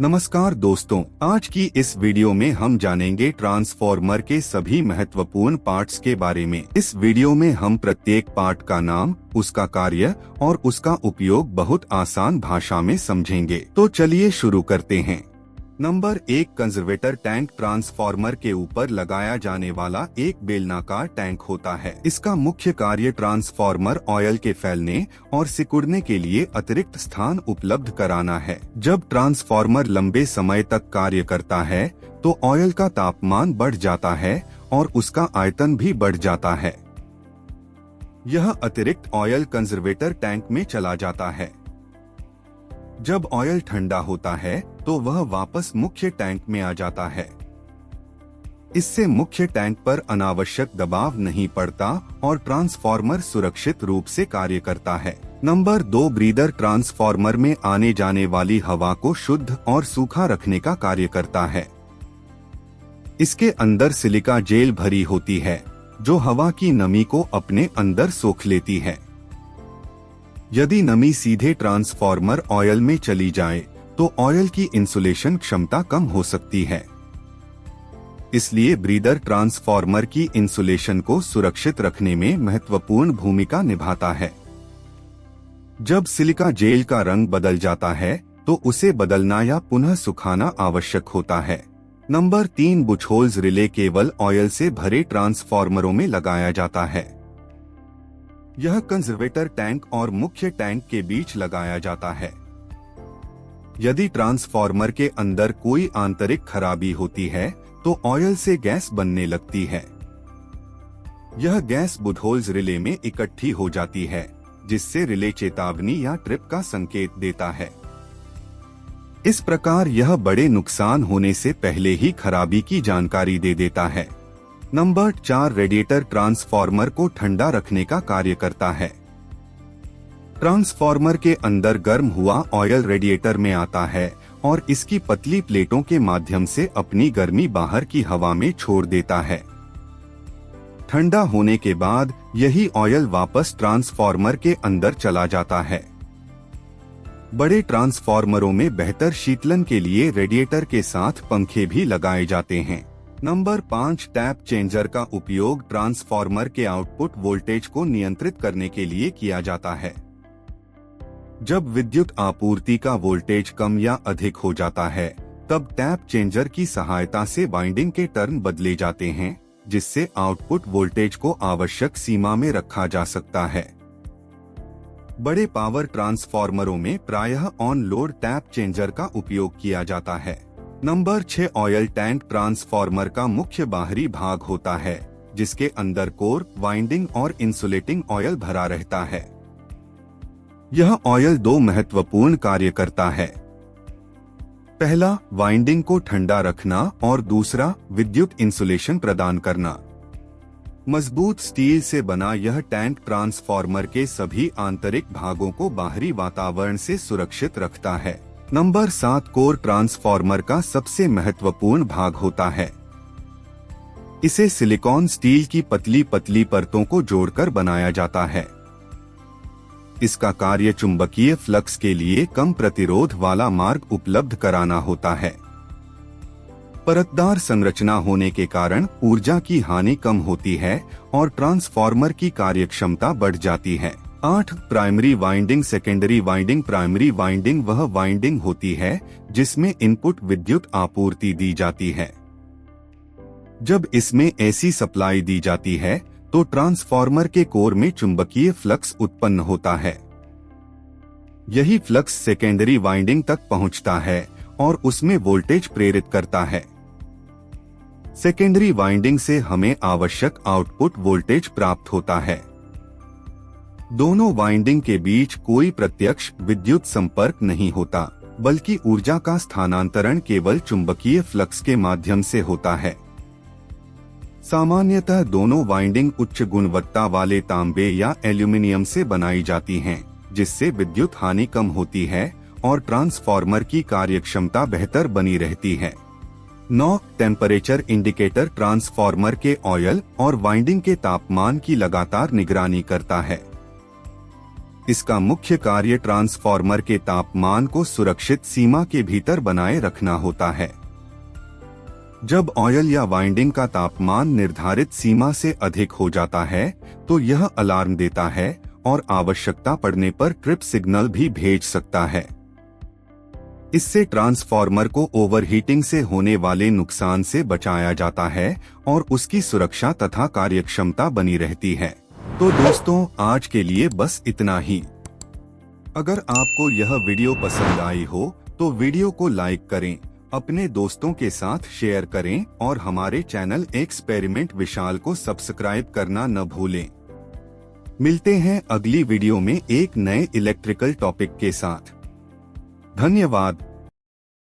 नमस्कार दोस्तों, आज की इस वीडियो में हम जानेंगे ट्रांसफॉर्मर के सभी महत्वपूर्ण पार्ट्स के बारे में। इस वीडियो में हम प्रत्येक पार्ट का नाम, उसका कार्य और उसका उपयोग बहुत आसान भाषा में समझेंगे। तो चलिए शुरू करते हैं। Number 1, conservator tank. ट्रांसफॉर्मर के ऊपर लगाया जाने वाला एक बेलनाकार टैंक होता है। इसका मुख्य कार्य ट्रांसफॉर्मर ऑयल के फैलने और सिकुड़ने के लिए अतिरिक्त स्थान उपलब्ध कराना है। जब ट्रांसफॉर्मर लंबे समय तक कार्य करता है तो ऑयल का तापमान बढ़ जाता है और उसका आयतन भी बढ़ जाता है। यह अतिरिक्त ऑयल कंजर्वेटर टैंक में चला जाता है। जब ऑयल ठंडा होता है तो वह वापस मुख्य टैंक में आ जाता है। इससे मुख्य टैंक पर अनावश्यक दबाव नहीं पड़ता और ट्रांसफॉर्मर सुरक्षित रूप से कार्य करता है। Number 2, breather. ट्रांसफॉर्मर में आने जाने वाली हवा को शुद्ध और सूखा रखने का कार्य करता है। इसके अंदर सिलिका जेल भरी होती है जो हवा की नमी को अपने अंदर सोख लेती है। यदि नमी सीधे ट्रांसफॉर्मर ऑयल में चली जाए तो ऑयल की इंसुलेशन क्षमता कम हो सकती है। इसलिए ब्रीदर ट्रांसफॉर्मर की इंसुलेशन को सुरक्षित रखने में महत्वपूर्ण भूमिका निभाता है। जब सिलिका जेल का रंग बदल जाता है तो उसे बदलना या पुनः सुखाना आवश्यक होता है। Number 3, Buchholz relay. केवल ऑयल से भरे ट्रांसफॉर्मरों में लगाया जाता है। यह कंजर्वेटर टैंक और मुख्य टैंक के बीच लगाया जाता है। यदि ट्रांसफॉर्मर के अंदर कोई आंतरिक खराबी होती है तो ऑयल से गैस बनने लगती है। यह गैस बुशहोल्स रिले में इकट्ठी हो जाती है, जिससे रिले चेतावनी या ट्रिप का संकेत देता है। इस प्रकार यह बड़े नुकसान होने से पहले ही खराबी की जानकारी दे देता है। Number 4, radiator. ट्रांसफॉर्मर को ठंडा रखने का कार्य करता है। ट्रांसफॉर्मर के अंदर गर्म हुआ ऑयल रेडिएटर में आता है और इसकी पतली प्लेटों के माध्यम से अपनी गर्मी बाहर की हवा में छोड़ देता है। ठंडा होने के बाद यही ऑयल वापस ट्रांसफॉर्मर के अंदर चला जाता है। बड़े ट्रांसफॉर्मरों में बेहतर शीतलन के लिए रेडिएटर के साथ पंखे भी लगाए जाते हैं। नंबर 5, टैप चेंजर का उपयोग ट्रांसफॉर्मर के आउटपुट वोल्टेज को नियंत्रित करने के लिए किया जाता है। जब विद्युत आपूर्ति का वोल्टेज कम या अधिक हो जाता है तब टैप चेंजर की सहायता से वाइंडिंग के टर्न बदले जाते हैं, जिससे आउटपुट वोल्टेज को आवश्यक सीमा में रखा जा सकता है। बड़े पावर ट्रांसफॉर्मरों में प्रायः ऑन लोड टैप चेंजर का उपयोग किया जाता है। Number 6, oil tank. ट्रांसफॉर्मर का मुख्य बाहरी भाग होता है जिसके अंदर कोर, वाइंडिंग और इंसुलेटिंग ऑयल भरा रहता है। यह ऑयल 2 महत्वपूर्ण कार्य करता है। पहला, वाइंडिंग को ठंडा रखना और दूसरा, विद्युत इंसुलेशन प्रदान करना। मजबूत स्टील से बना यह टैंक ट्रांसफॉर्मर के सभी आंतरिक भागों को बाहरी वातावरण से सुरक्षित रखता है। Number 7, core. ट्रांसफॉर्मर का सबसे महत्वपूर्ण भाग होता है। इसे सिलिकॉन स्टील की पतली पतली परतों को जोड़कर बनाया जाता है। इसका कार्य चुंबकीय फ्लक्स के लिए कम प्रतिरोध वाला मार्ग उपलब्ध कराना होता है। परतदार संरचना होने के कारण ऊर्जा की हानि कम होती है और ट्रांसफॉर्मर की कार्यक्षमता बढ़ जाती है। 8, primary winding. Secondary winding. Primary winding वह वाइंडिंग होती है जिसमें इनपुट विद्युत आपूर्ति दी जाती है। जब इसमें ऐसी सप्लाई दी जाती है तो ट्रांसफॉर्मर के कोर में चुंबकीय फ्लक्स उत्पन्न होता है। यही फ्लक्स सेकेंडरी वाइंडिंग तक पहुंचता है और उसमें वोल्टेज प्रेरित करता है। सेकेंडरी वाइंडिंग से हमें आवश्यक आउटपुट वोल्टेज प्राप्त होता है। दोनों वाइंडिंग के बीच कोई प्रत्यक्ष विद्युत संपर्क नहीं होता, बल्कि ऊर्जा का स्थानांतरण केवल चुंबकीय फ्लक्स के माध्यम से होता है। सामान्यतः दोनों वाइंडिंग उच्च गुणवत्ता वाले तांबे या एल्यूमिनियम से बनाई जाती हैं, जिससे विद्युत हानि कम होती है और ट्रांसफॉर्मर की कार्यक्षमता बेहतर बनी रहती है। 9, टेम्परेचर इंडिकेटर। ट्रांसफॉर्मर के ऑयल और वाइंडिंग के तापमान की लगातार निगरानी करता है। इसका मुख्य कार्य ट्रांसफॉर्मर के तापमान को सुरक्षित सीमा के भीतर बनाए रखना होता है। जब ऑयल या वाइंडिंग का तापमान निर्धारित सीमा से अधिक हो जाता है तो यह अलार्म देता है और आवश्यकता पड़ने पर ट्रिप सिग्नल भी भेज सकता है। इससे ट्रांसफॉर्मर को ओवरहीटिंग से होने वाले नुकसान से बचाया जाता है और उसकी सुरक्षा तथा कार्यक्षमता बनी रहती है। तो दोस्तों, आज के लिए बस इतना ही। अगर आपको यह वीडियो पसंद आई हो तो वीडियो को लाइक करें, अपने दोस्तों के साथ शेयर करें और हमारे चैनल एक्सपेरिमेंट विशाल को सब्सक्राइब करना न भूलें। मिलते हैं अगली वीडियो में एक नए इलेक्ट्रिकल टॉपिक के साथ। धन्यवाद।